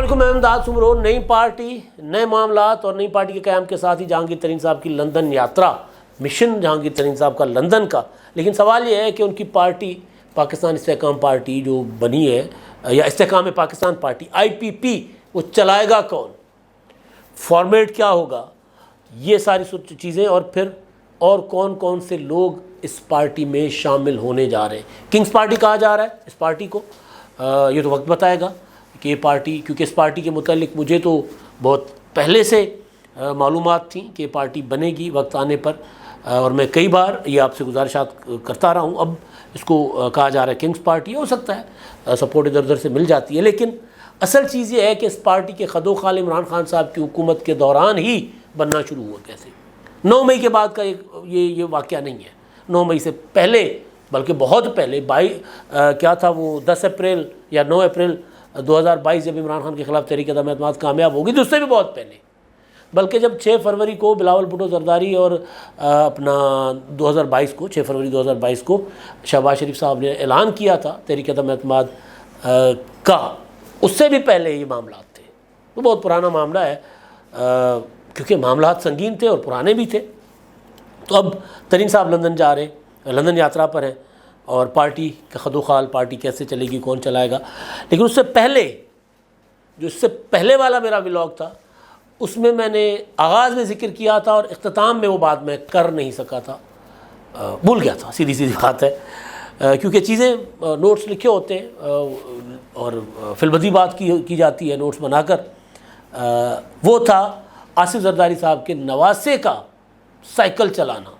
علیکم، میں امداد سمرو۔ نئی پارٹی، نئے معاملات اور نئی پارٹی کے قیام کے ساتھ ہی جہانگیر ترین صاحب کی لندن یاترا، مشن جہانگیر ترین صاحب کا لندن کا۔ لیکن سوال یہ ہے کہ ان کی پارٹی پاکستان استحکام پارٹی جو بنی ہے، یا استحکام پاکستان پارٹی IPP، وہ چلائے گا کون، فارمیٹ کیا ہوگا، یہ ساری چیزیں، اور پھر اور کون کون سے لوگ اس پارٹی میں شامل ہونے جا رہے ہیں۔ کنگز پارٹی کہا جا رہا ہے اس پارٹی کو، یہ تو وقت بتائے گا کہ یہ پارٹی، کیونکہ اس پارٹی کے متعلق مجھے تو بہت پہلے سے معلومات تھیں کہ یہ پارٹی بنے گی وقت آنے پر، اور میں کئی بار یہ آپ سے گزارشات کرتا رہا ہوں۔ اب اس کو کہا جا رہا ہے کنگز پارٹی، ہو سکتا ہے سپورٹ ادھر ادھر سے مل جاتی ہے، لیکن اصل چیز یہ ہے کہ اس پارٹی کے خد و خال عمران خان صاحب کی حکومت کے دوران ہی بننا شروع ہوا۔ کیسے 9 مئی کے بعد کا یہ واقعہ نہیں ہے، 9 مئی سے پہلے، بلکہ بہت پہلے، کیا تھا وہ 10 اپریل یا 9 اپریل 2022 جب عمران خان کے خلاف تحریک عدم اعتماد کامیاب ہوگی، تو اس سے بھی بہت پہلے، بلکہ جب 6 فروری کو بلاول بھٹو زرداری اور اپنا 2022 کو 6 فروری 2022 کو شہباز شریف صاحب نے اعلان کیا تھا تحریک عدم اعتماد کا، اس سے بھی پہلے یہ معاملات تھے۔ تو بہت پرانا معاملہ ہے، کیونکہ معاملات سنگین تھے اور پرانے بھی تھے۔ تو اب ترین صاحب لندن جا رہے ہیں، لندن یاترا پر ہیں، اور پارٹی کا خد و خال، پارٹی کیسے چلے گی، کون چلائے گا۔ لیکن اس سے پہلے، جو اس سے پہلے والا میرا ولاگ تھا، اس میں نے آغاز میں ذکر کیا تھا اور اختتام میں وہ بات میں کر نہیں سکا تھا، بھول گیا تھا، سیدھی بات ہے، کیونکہ چیزیں نوٹس لکھے ہوتے ہیں اور فی البدی بات کی جاتی ہے نوٹس بنا کر۔ وہ تھا آصف زرداری صاحب کے نواسے کا سائیکل چلانا،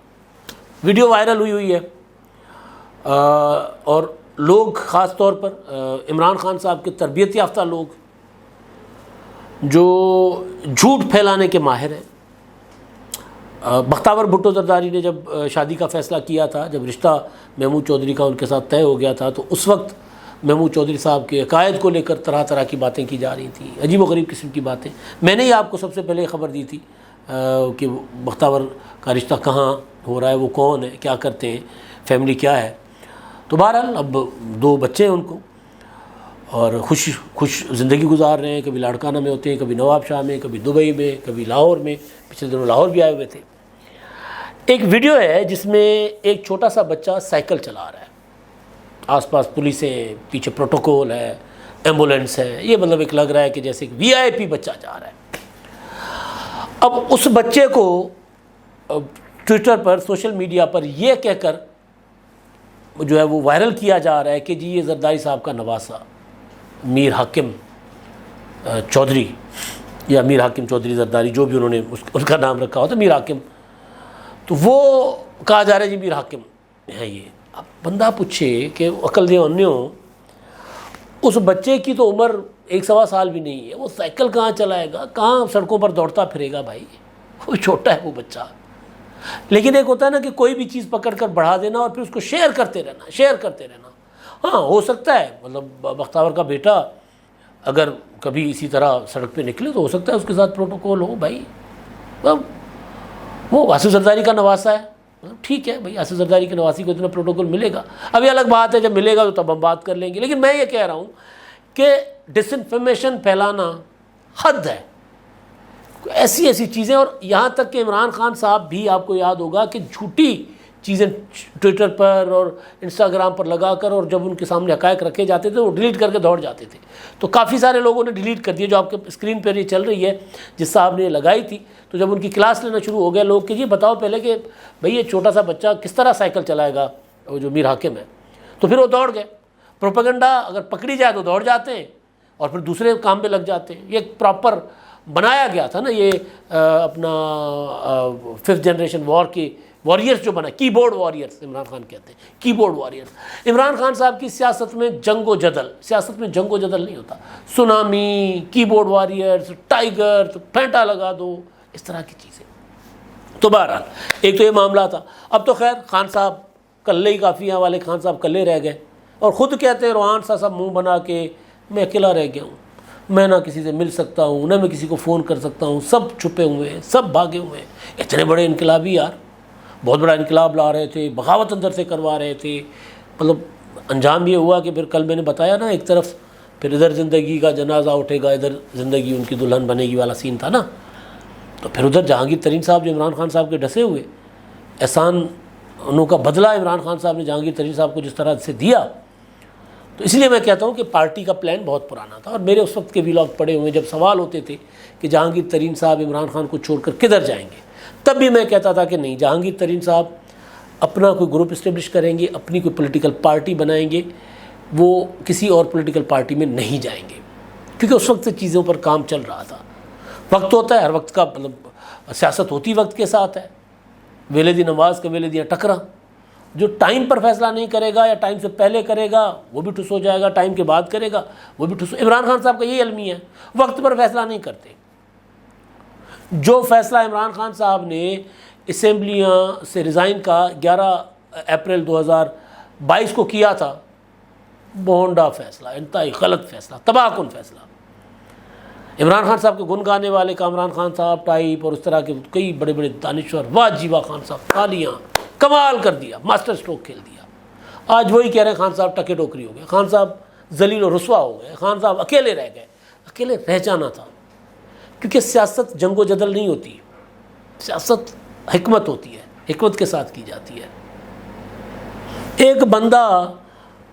ویڈیو وائرل ہوئی ہے، اور لوگ، خاص طور پر عمران خان صاحب کے تربیت یافتہ لوگ جو جھوٹ پھیلانے کے ماہر ہیں۔ بختیار بھٹو زرداری نے جب شادی کا فیصلہ کیا تھا، جب رشتہ محمود چودھری کا ان کے ساتھ طے ہو گیا تھا، تو اس وقت محمود چودھری صاحب کے عقائد کو لے کر طرح طرح کی باتیں کی جا رہی تھیں، عجیب و غریب قسم کی باتیں۔ میں نے ہی آپ کو سب سے پہلے خبر دی تھی کہ بختیار کا رشتہ کہاں ہو رہا ہے، وہ کون ہے، کیا کرتے ہیں، فیملی کیا ہے۔ تو بہرحال اب 2 بچے ہیں ان کو، اور خوش زندگی گزار رہے ہیں، کبھی لاڑکانہ میں ہوتے ہیں، کبھی نواب شاہ میں، کبھی دبئی میں، کبھی لاہور میں، پچھلے دنوں لاہور بھی آئے ہوئے تھے۔ ایک ویڈیو ہے جس میں ایک چھوٹا سا بچہ سائیکل چلا رہا ہے، آس پاس پولیسیں، پیچھے پروٹوکول ہے، ایمبولینس ہے، یہ مطلب ایک لگ رہا ہے کہ جیسے ایک VIP بچہ جا رہا ہے۔ اب اس بچے کو ٹویٹر پر، سوشل میڈیا پر یہ کہہ کر جو ہے وہ وائرل کیا جا رہا ہے کہ جی یہ زرداری صاحب کا نواسہ میر حاکم چودھری، یا میر حاکم چودھری زرداری، جو بھی انہوں نے اس کا نام رکھا ہوتا، میر حاکم، تو وہ کہا جا رہا ہے جی میر حاکم ہے یہ۔ اب بندہ پوچھے کہ عقل دے انیوں، اس بچے کی تو عمر 1 سال بھی نہیں ہے، وہ سائیکل کہاں چلائے گا، کہاں سڑکوں پر دوڑتا پھرے گا بھائی، وہ چھوٹا ہے وہ بچہ۔ لیکن ایک ہوتا ہے نا کہ کوئی بھی چیز پکڑ کر بڑھا دینا اور پھر اس کو شیئر کرتے رہنا۔ ہاں ہو سکتا ہے، مطلب بختیار کا بیٹا اگر کبھی اسی طرح سڑک پہ نکلے تو ہو سکتا ہے اس کے ساتھ پروٹوکول ہو بھائی، وہ آصف زرداری کا نواسہ ہے، ٹھیک ہے بھائی، آصف زرداری کے نواسی کو اتنا پروٹوکول ملے گا، ابھی الگ بات ہے جب ملے گا تو تب ہم بات کر لیں گے۔ لیکن میں یہ کہہ رہا ہوں کہ ڈس انفارمیشن پھیلانا حد ہے، ایسی چیزیں، اور یہاں تک کہ عمران خان صاحب بھی، آپ کو یاد ہوگا کہ جھوٹی چیزیں ٹویٹر پر اور انسٹاگرام پر لگا کر، اور جب ان کے سامنے حقائق رکھے جاتے تھے وہ ڈیلیٹ کر کے دوڑ جاتے تھے۔ تو کافی سارے لوگوں نے ڈیلیٹ کر دیے، جو آپ کے اسکرین پر یہ چل رہی ہے جس صاحب نے لگائی تھی۔ تو جب ان کی کلاس لینا شروع ہو گیا لوگ کہ جی بتاؤ پہلے کہ بھئی یہ چھوٹا سا بچہ کس طرح سائیکل چلائے گا، وہ جو میر حاکم ہے، تو پھر وہ دوڑ گئے۔ پروپیگنڈا اگر پکڑی جائے تو دوڑ جاتے ہیں اور پھر دوسرے کام پہ لگ جاتے ہیں۔ یہ ایک پراپر بنایا گیا تھا نا، یہ اپنا 5th جنریشن وار کی واریئرز جو بنا، کی بورڈ واریئرز عمران خان کہتے ہیں، کی بورڈ واریئرز۔ عمران خان صاحب کی سیاست میں جنگ و جدل نہیں ہوتا، سونامی، کی بورڈ واریئرز، ٹائیگر، تو پھینٹا لگا دو، اس طرح کی چیزیں۔ تو بہرحال ایک تو یہ معاملہ تھا۔ اب تو خیر خان صاحب کلے ہی کافی ہیں، والے خان صاحب کلے رہ گئے، اور خود کہتے ہیں روحان سا منہ بنا کے میں اکیلا رہ گیا ہوں، میں نہ کسی سے مل سکتا ہوں، نہ میں کسی کو فون کر سکتا ہوں، سب چھپے ہوئے ہیں، سب بھاگے ہوئے ہیں۔ اتنے بڑے انقلابی یار، بہت بڑا انقلاب لا رہے تھے، بغاوت اندر سے کروا رہے تھے، مطلب انجام یہ ہوا کہ پھر کل میں نے بتایا نا، ایک طرف پھر ادھر زندگی کا جنازہ اٹھے گا، ادھر زندگی ان کی دلہن بنے گی والا سین تھا نا. تو پھر ادھر جہانگیر ترین صاحب جو عمران خان صاحب کے ڈسے ہوئے، احسان انہوں کا بدلہ عمران خان صاحب نے جہانگیر ترین صاحب کو جس طرح سے دیا. تو اس لیے میں کہتا ہوں کہ پارٹی کا پلان بہت پرانا تھا. اور میرے اس وقت کے ویلاگ پڑے ہوئے، جب سوال ہوتے تھے کہ جہانگیر ترین صاحب عمران خان کو چھوڑ کر کدھر جائیں گے، تب بھی میں کہتا تھا کہ نہیں، جہانگیر ترین صاحب اپنا کوئی گروپ اسٹیبلش کریں گے، اپنی کوئی پولیٹیکل پارٹی بنائیں گے، وہ کسی اور پولیٹیکل پارٹی میں نہیں جائیں گے، کیونکہ اس وقت سے چیزوں پر کام چل رہا تھا. وقت ہوتا ہے، ہر وقت کا مطلب سیاست ہوتی وقت کے ساتھ ہے. ویلے دی نماز کا ویلے دیا ٹکرا. جو ٹائم پر فیصلہ نہیں کرے گا یا ٹائم سے پہلے کرے گا وہ بھی ٹھس ہو جائے گا، ٹائم کے بعد کرے گا وہ بھی ٹھس. عمران خان صاحب کا یہی المیہ ہے، وقت پر فیصلہ نہیں کرتے. جو فیصلہ عمران خان صاحب نے اسمبلیاں سے ریزائن کا 11 اپریل 2022 کو کیا تھا، بونڈا فیصلہ، انتہائی غلط فیصلہ، تباہ کن فیصلہ. عمران خان صاحب کے گن گانے والے کامران خان صاحب ٹائپ اور اس طرح کے کئی بڑے بڑے دانشور، واہ جیوا خان صاحب تالیاں، کمال کر دیا، ماسٹر اسٹروک کھیل دیا. آج وہی کہہ رہے ہیں خان صاحب ٹکے ٹوکری ہو گئے، خان صاحب ذلیل و رسوا ہو گئے، خان صاحب اکیلے رہ گئے. اکیلے رہ جانا تھا، کیونکہ سیاست جنگ و جدل نہیں ہوتی، سیاست حکمت ہوتی ہے، حکمت کے ساتھ کی جاتی ہے. ایک بندہ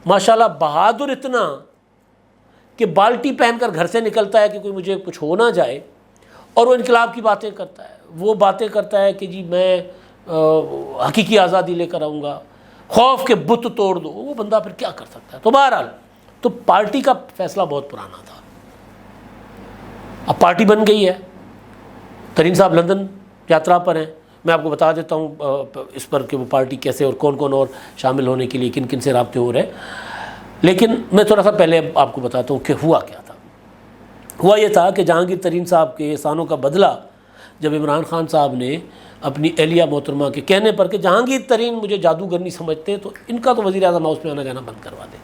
ماشاءاللہ بہادر اتنا کہ بالٹی پہن کر گھر سے نکلتا ہے کہ کوئی مجھے کچھ ہو نہ جائے، اور وہ انقلاب کی باتیں کرتا ہے، وہ باتیں کرتا ہے کہ جی میں حقیقی آزادی لے کر آؤں گا، خوف کے بت توڑ دو. وہ بندہ پھر کیا کر سکتا ہے؟ تو بہرحال تو پارٹی کا فیصلہ بہت پرانا تھا. اب پارٹی بن گئی ہے. ترین صاحب لندن یاترا پر ہیں. میں آپ کو بتا دیتا ہوں اس پر کہ وہ پارٹی کیسے اور کون کون اور شامل ہونے کے لیے کن کن سے رابطے ہو رہے ہیں. لیکن میں تھوڑا سا پہلے آپ کو بتاتا ہوں کہ ہوا کیا تھا. ہوا یہ تھا کہ جہانگیر ترین صاحب کے احسانوں کا بدلہ جب عمران خان صاحب نے اپنی اہلیہ محترمہ کے کہنے پر کہ جہانگیر ترین مجھے جادوگر نہیں سمجھتے، تو ان کا تو وزیر اعظم ہاؤس میں آنا جانا بند کروا دیں.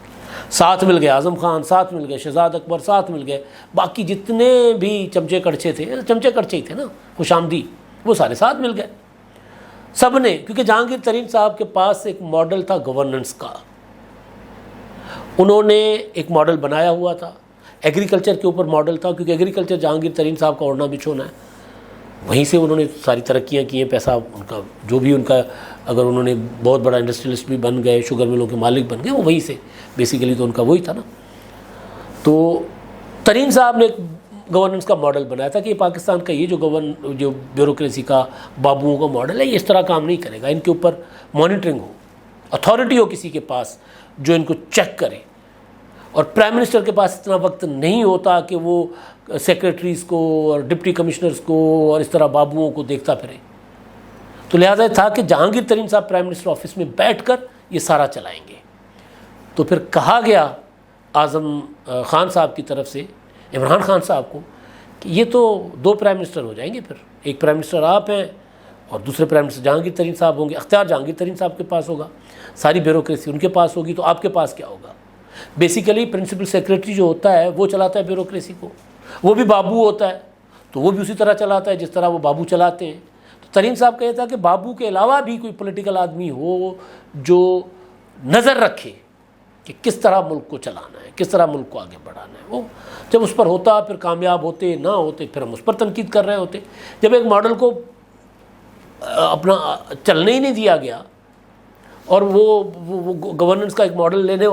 ساتھ مل گئے اعظم خان، ساتھ مل گئے شہزاد اکبر، ساتھ مل گئے باقی جتنے بھی چمچے کڑچے تھے، چمچے کڑچے ہی تھے نا، خوش آمدی، وہ سارے ساتھ مل گئے سب نے. کیونکہ جہانگیر ترین صاحب کے پاس ایک ماڈل تھا گورننس کا. انہوں نے ایک ماڈل بنایا ہوا تھا، ایگریکلچر کے اوپر ماڈل تھا، کیونکہ ایگریکلچر جہانگیر ترین صاحب کا اوڑھنا بچھونا ہے. وہیں سے انہوں نے ساری ترقیاں کی ہیں. پیسہ ان کا جو بھی ان کا، اگر انہوں نے بہت بڑا انڈسٹریلسٹ بھی بن گئے، شوگر ملوں کے مالک بن گئے، وہ وہیں سے بیسیکلی تو ان کا وہی تھا نا. تو ترین صاحب نے ایک گورننس کا ماڈل بنایا تھا کہ یہ پاکستان کا یہ جو بیوروکریسی کا بابوؤں کا ماڈل ہے، یہ اس طرح کام نہیں کرے گا. ان کے اوپر مانیٹرنگ ہو، اتھارٹی ہو کسی کے پاس جو ان کو چیک کرے. اور پرائم منسٹر کے پاس اتنا وقت نہیں ہوتا کہ وہ سیکریٹریز کو اور ڈپٹی کمشنرز کو اور اس طرح بابوؤں کو دیکھتا پھرے. تو لہٰذا تھا کہ جہانگیر ترین صاحب پرائم منسٹر آفس میں بیٹھ کر یہ سارا چلائیں گے. تو پھر کہا گیا اعظم خان صاحب کی طرف سے عمران خان صاحب کو کہ یہ تو 2 پرائم منسٹر ہو جائیں گے. پھر ایک پرائم منسٹر آپ ہیں اور دوسرے پرائم منسٹر جہانگیر ترین صاحب ہوں گے. اختیار جہانگیر ترین صاحب کے پاس ہوگا، ساری بیوروکریسی ان کے پاس ہوگی. تو آپ کے پاس کیا ہوگا؟ بیسیکلی پرنسپل سیکریٹری جو ہوتا ہے وہ چلاتا ہے بیوروکریسی کو. وہ بھی بابو ہوتا ہے تو وہ بھی اسی طرح چلاتا ہے جس طرح وہ بابو چلاتے ہیں. تو ترین صاحب کہتا ہے کہ بابو کے علاوہ بھی کوئی پولیٹیکل آدمی ہو جو نظر رکھے کہ کس طرح ملک کو چلانا ہے، کس طرح ملک کو آگے بڑھانا ہے. وہ جب اس پر ہوتا پھر کامیاب ہوتے نہ ہوتے پھر ہم اس پر تنقید کر رہے ہوتے. جب ایک ماڈل کو اپنا چلنے ہی نہیں دیا گیا اور وہ گورننس کا ایک ماڈل دینے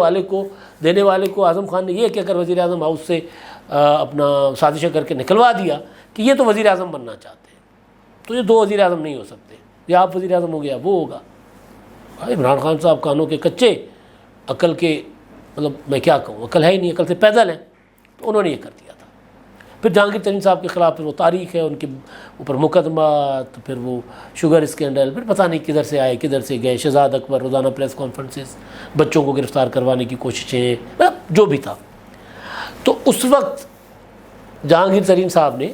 والے کو اعظم خان نے یہ کہہ کر وزیر اعظم ہاؤس سے اپنا سازشیں کر کے نکلوا دیا کہ یہ تو وزیر اعظم بننا چاہتے ہیں، تو یہ 2 وزیر اعظم نہیں ہو سکتے، یا آپ وزیر اعظم ہو گیا وہ ہوگا. عمران خان صاحب کانوں کے کچے، عقل کے مطلب میں کیا کہوں، عقل ہے ہی نہیں، عقل سے پیدل ہیں. تو انہوں نے یہ کر دیا تھا. پھر جہانگیر ترین صاحب کے خلاف پھر وہ تاریخ ہے، ان کے اوپر مقدمات، پھر وہ شوگر اسکینڈل، پھر پتہ نہیں کدھر سے آئے کدھر سے گئے. شہزاد اکبر روزانہ پریس کانفرنسز، بچوں کو گرفتار کروانے کی کوششیں، جو بھی تھا. تو اس وقت جہانگیر ترین صاحب نے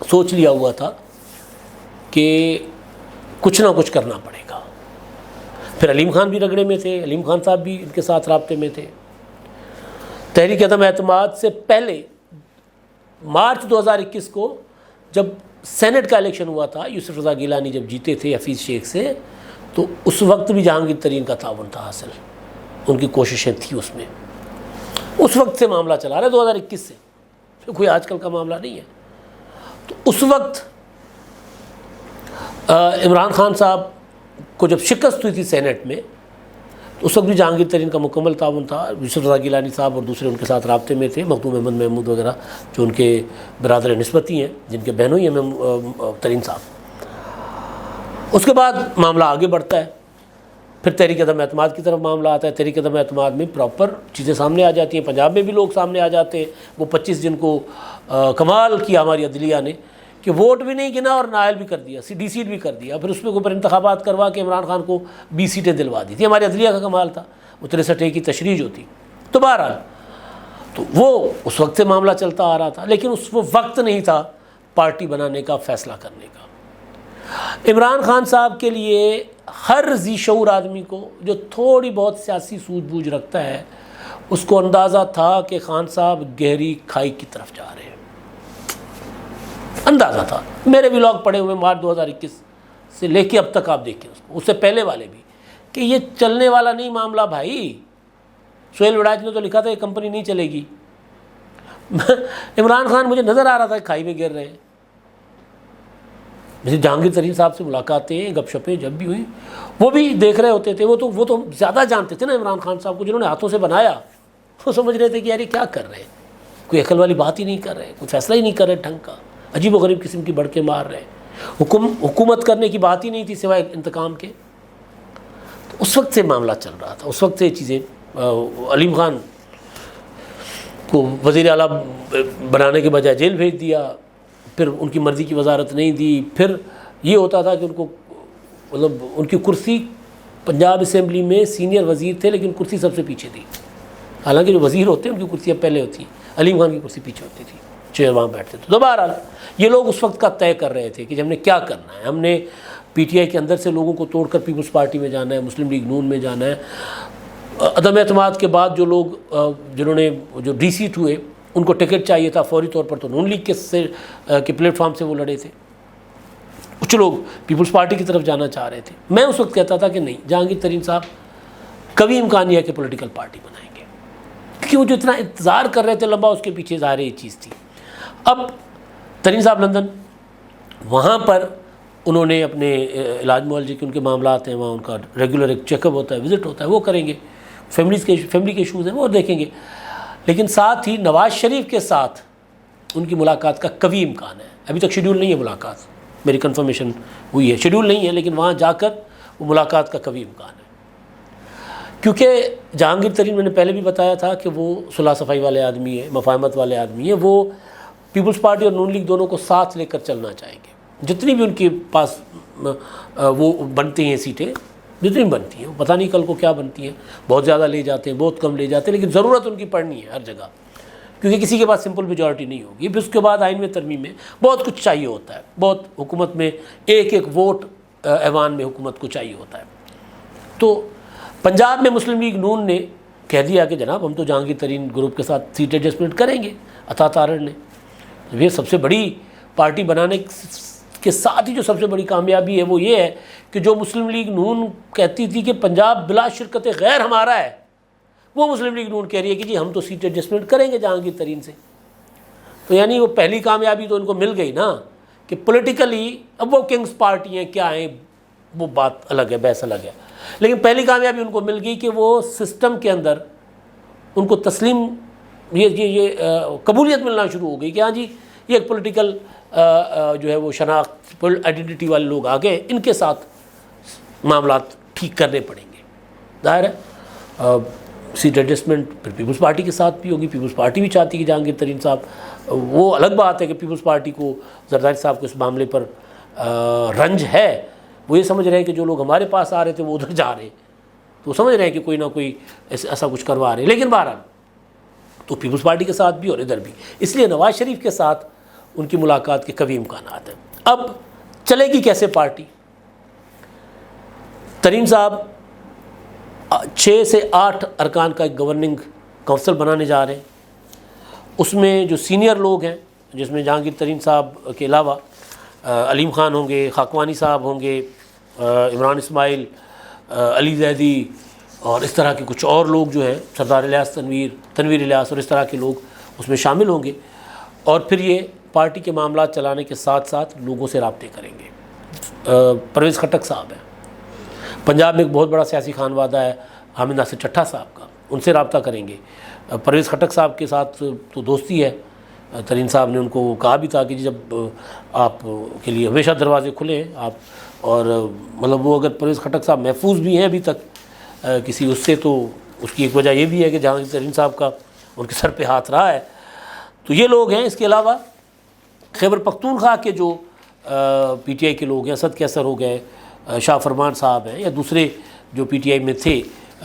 سوچ لیا ہوا تھا کہ کچھ نہ کچھ کرنا پڑے گا. پھر علیم خان بھی رگڑے میں تھے، علیم خان صاحب بھی ان کے ساتھ رابطے میں تھے. تحریک عدم اعتماد سے پہلے مارچ 2021 کو جب سینٹ کا الیکشن ہوا تھا، یوسف رضا گیلانی جب جیتے تھے حفیظ شیخ سے، تو اس وقت بھی جہانگیر ترین کا تعاون تھا حاصل، ان کی کوششیں تھیں اس میں. اس وقت سے معاملہ چلا رہا ہے، 2021 سے، کوئی آج کل کا معاملہ نہیں ہے۔ تو اس وقت عمران خان صاحب کو جب شکست ہوئی تھی سینٹ میں، تو اس وقت بھی جہانگیر ترین کا مکمل تعاون تھا، یوسف رضا گیلانی صاحب اور دوسرے ان کے ساتھ رابطے میں تھے، مخدوم احمد محمود وغیرہ جو ان کے برادر نسبتی ہیں، جن کے بہنوئی ہیں ترین صاحب۔ اس کے بعد معاملہ آگے بڑھتا ہے، پھر تحریک عدم اعتماد کی طرف معاملہ آتا ہے۔ تحریک عدم اعتماد میں پراپر چیزیں سامنے آ جاتی ہیں، پنجاب میں بھی لوگ سامنے آ جاتے ہیں، وہ 25 جن کو کمال کیا ہماری عدلیہ نے کہ ووٹ بھی نہیں گنا اور نائل بھی کر دیا، ڈی سیٹ بھی کر دیا، پھر اس پہ اوپر انتخابات کروا کے عمران خان کو 20 سیٹیں دلوا دی تھی۔ ہماری عدلیہ کا کمال تھا، وہ 63 کی تشریح جو تھی۔ تو بہرحال تو وہ اس وقت سے معاملہ چلتا آ رہا تھا، لیکن وہ وقت نہیں تھا پارٹی بنانے کا، فیصلہ کرنے کا۔ عمران خان صاحب کے لیے ہر ذی شعور آدمی کو جو تھوڑی بہت سیاسی سوجھ بوجھ رکھتا ہے، اس کو اندازہ تھا کہ خان صاحب گہری کھائی کی طرف جا رہے ہیں، اندازہ تھا۔ میرے ولاگ پڑے ہوئے مارچ 2021 سے لے کے اب تک آپ دیکھیں اس سے پہلے والے بھی، کہ یہ چلنے والا نہیں معاملہ بھائی۔ سہیل وڑاج نے تو لکھا تھا یہ کمپنی نہیں چلے گی۔ عمران خان مجھے نظر آ رہا تھا کہ کھائی میں گر رہے ہیں۔ جیسے جہانگیر ترین صاحب سے ملاقاتیں، گپ شپیں جب بھی ہوئی، وہ بھی دیکھ رہے ہوتے تھے، وہ تو زیادہ جانتے تھے نا عمران خان صاحب کو، جنہوں نے ہاتھوں سے بنایا۔ وہ سمجھ رہے تھے کہ یار یہ کیا کر رہے ہیں، کوئی عقل والی بات ہی نہیں کر رہے، کوئی فیصلہ ہی نہیں کر رہے ڈھنگ کا، عجیب و غریب قسم کی بڑکے مار رہے ہیں، حکومت کرنے کی بات ہی نہیں تھی سوائے انتقام کے۔ تو اس وقت سے معاملہ چل رہا تھا، اس وقت سے چیزیں۔ علیم خان کو وزیر اعلیٰ بنانے کے بجائے جیل بھیج دیا، پھر ان کی مرضی کی وزارت نہیں دی، پھر یہ ہوتا تھا کہ ان کو مطلب ان کی کرسی پنجاب اسمبلی میں سینئر وزیر تھے لیکن کرسی سب سے پیچھے تھی، حالانکہ جو وزیر ہوتے ہیں ان کی کرسیاں پہلے ہوتی ہیں، علیم خان کی کرسی پیچھے ہوتی تھی، چیئر وہاں بیٹھتے تھے۔ تو بہرحال یہ لوگ اس وقت کا طے کر رہے تھے کہ ہم نے کیا کرنا ہے، ہم نے پی ٹی آئی کے اندر سے لوگوں کو توڑ کر پیپلز پارٹی میں جانا ہے، مسلم لیگ نون میں جانا ہے۔ عدم اعتماد کے بعد جو لوگ جنہوں نے جو ڈی سیٹ ہوئے ان کو ٹکٹ چاہیے تھا فوری طور پر، تو نون لیگ کے پلیٹ فارم سے وہ لڑے تھے، کچھ لوگ پیپلز پارٹی کی طرف جانا چاہ رہے تھے۔ میں اس وقت کہتا تھا کہ نہیں، جہانگیر ترین صاحب کبھی امکان نہیں ہے کہ پولیٹیکل پارٹی بنائیں گے، کیونکہ وہ جو اتنا انتظار کر رہے تھے لمبا، اس کے پیچھے ظاہر یہ چیز تھی۔ اب ترین صاحب لندن، وہاں پر انہوں نے اپنے علاج معالجے کے ان کے معاملات ہیں، وہاں ان کا ریگولر ایک چیک اپ ہوتا ہے، وزٹ ہوتا ہے، وہ کریں گے، فیملی کے ایشوز ہیں وہ دیکھیں گے، لیکن ساتھ ہی نواز شریف کے ساتھ ان کی ملاقات کا قوی امکان ہے۔ ابھی تک شیڈول نہیں ہے ملاقات، میری کنفرمیشن ہوئی ہے، شیڈول نہیں ہے، لیکن وہاں جا کر وہ ملاقات کا قوی امکان ہے، کیونکہ جہانگیر ترین میں نے پہلے بھی بتایا تھا کہ وہ صلح صفائی والے آدمی ہیں، مفاہمت والے آدمی ہیں، وہ پیپلز پارٹی اور نون لیگ دونوں کو ساتھ لے کر چلنا چاہیں گے، جتنی بھی ان کے پاس وہ بنتی ہیں سیٹیں، جتنی بنتی ہیں، پتہ نہیں کل کو کیا بنتی ہیں، بہت زیادہ لے جاتے ہیں، بہت کم لے جاتے ہیں، لیکن ضرورت ان کی پڑنی ہے ہر جگہ، کیونکہ کسی کے پاس سمپل میجورٹی نہیں ہوگی۔ پھر اس کے بعد آئین میں ترمیم میں بہت کچھ چاہیے ہوتا ہے، بہت حکومت میں ایک ایک ووٹ ایوان میں حکومت کو چاہیے ہوتا ہے۔ تو پنجاب میں مسلم لیگ نون نے کہہ دیا کہ جناب ہم تو جہانگیر ترین گروپ کے ساتھ سیٹ ایڈجسٹمنٹ کریں گے، عطا تارڑ نے۔ یہ سب سے بڑی پارٹی بنانے کے ساتھ ہی جو سب سے بڑی کامیابی ہے وہ یہ ہے کہ جو مسلم لیگ نون کہتی تھی کہ پنجاب بلا شرکت غیر ہمارا ہے، وہ مسلم لیگ نون کہہ رہی ہے کہ جی ہم تو سیٹ ایڈجسٹمنٹ کریں گے جہانگیر ترین سے۔ تو یعنی وہ پہلی کامیابی تو ان کو مل گئی نا، کہ پولیٹیکلی اب وہ کنگز پارٹی ہیں کیا ہیں وہ بات الگ ہے، بحث الگ ہے، لیکن پہلی کامیابی ان کو مل گئی کہ وہ سسٹم کے اندر ان کو تسلیم یہ قبولیت ملنا شروع ہو گئی کہ ہاں جی یہ ایک پولیٹیکل جو ہے وہ شناخت آئیڈینٹی والے لوگ آ گئے، ان کے ساتھ معاملات ٹھیک کرنے پڑیں گے۔ ظاہر ہے سیٹ ایڈجسٹمنٹ پھر پیپلز پارٹی کے ساتھ بھی ہوگی، پیپلز پارٹی بھی چاہتی ہے کہ جہانگیر ترین صاحب، وہ الگ بات ہے کہ پیپلز پارٹی کو زرداری صاحب کو اس معاملے پر رنج ہے، وہ یہ سمجھ رہے ہیں کہ جو لوگ ہمارے پاس آ رہے تھے وہ ادھر جا رہے ہیں، تو وہ سمجھ رہے ہیں کہ کوئی نہ کوئی ایسا کچھ کروا رہے ہیں، لیکن بہرحال تو پیپلز پارٹی کے ساتھ بھی اور ادھر بھی، اس لیے نواز شریف کے ساتھ ان کی ملاقات کے قوی امکانات ہیں۔ اب چلے گی کیسے پارٹی؟ ترین صاحب 6 سے 8 ارکان کا ایک گورننگ کونسل بنانے جا رہے ہیں، اس میں جو سینئر لوگ ہیں جس میں جہانگیر ترین صاحب کے علاوہ علیم خان ہوں گے، خاکوانی صاحب ہوں گے، عمران اسماعیل، علی زیدی، اور اس طرح کے کچھ اور لوگ جو ہیں، سردار الیاس تنویر الیاس اور اس طرح کے لوگ اس میں شامل ہوں گے، اور پھر یہ پارٹی کے معاملات چلانے کے ساتھ ساتھ لوگوں سے رابطے کریں گے۔ پرویز خٹک صاحب ہیں، پنجاب میں ایک بہت بڑا سیاسی خانوادہ ہے حامد ناصر چٹھا صاحب کا، ان سے رابطہ کریں گے۔ پرویز خٹک صاحب کے ساتھ تو دوستی ہے، ترین صاحب نے ان کو کہا بھی تھا کہ جب آپ کے لیے ہمیشہ دروازے کھلے ہیں آپ، اور مطلب وہ اگر پرویز خٹک صاحب محفوظ بھی ہیں ابھی تک کسی اس سے، تو اس کی ایک وجہ یہ بھی ہے کہ جہانگیر ترین صاحب کا ان کے سر پہ ہاتھ رہا ہے۔ تو یہ لوگ ہیں۔ اس کے علاوہ خیبر پختونخوا کے جو پی ٹی آئی کے لوگ ہیں، اسد کیسر ہو گئے، شاہ فرمان صاحب ہیں، یا دوسرے جو پی ٹی آئی میں تھے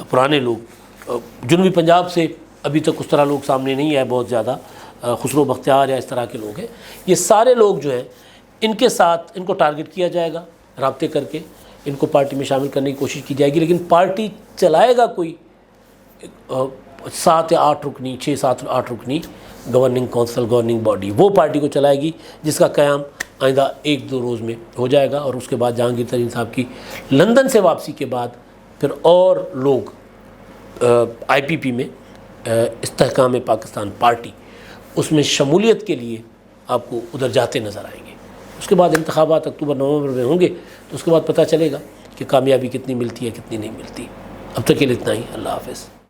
پرانے لوگ، جنوبی پنجاب سے ابھی تک اس طرح لوگ سامنے نہیں آئے بہت زیادہ، خسرو بختیار یا اس طرح کے لوگ ہیں، یہ سارے لوگ جو ہیں ان کے ساتھ ان کو ٹارگٹ کیا جائے گا، رابطے کر کے ان کو پارٹی میں شامل کرنے کی کوشش کی جائے گی۔ لیکن پارٹی چلائے گا کوئی 7 یا 8 رکنی، 6-7-8 رکنی گورننگ کونسل، گورننگ باڈی، وہ پارٹی کو چلائے گی جس کا قیام آئندہ 1-2 روز میں ہو جائے گا، اور اس کے بعد جہانگیر ترین صاحب کی لندن سے واپسی کے بعد پھر اور لوگ آئی پی پی میں استحکام پاکستان پارٹی اس میں شمولیت کے لیے آپ کو ادھر جاتے نظر آئیں گے۔ اس کے بعد انتخابات اکتوبر-نومبر میں ہوں گے، تو اس کے بعد پتہ چلے گا کہ کامیابی کتنی ملتی ہے کتنی نہیں ملتی۔ اب تک کے لیے اتنا ہی، اللہ حافظ۔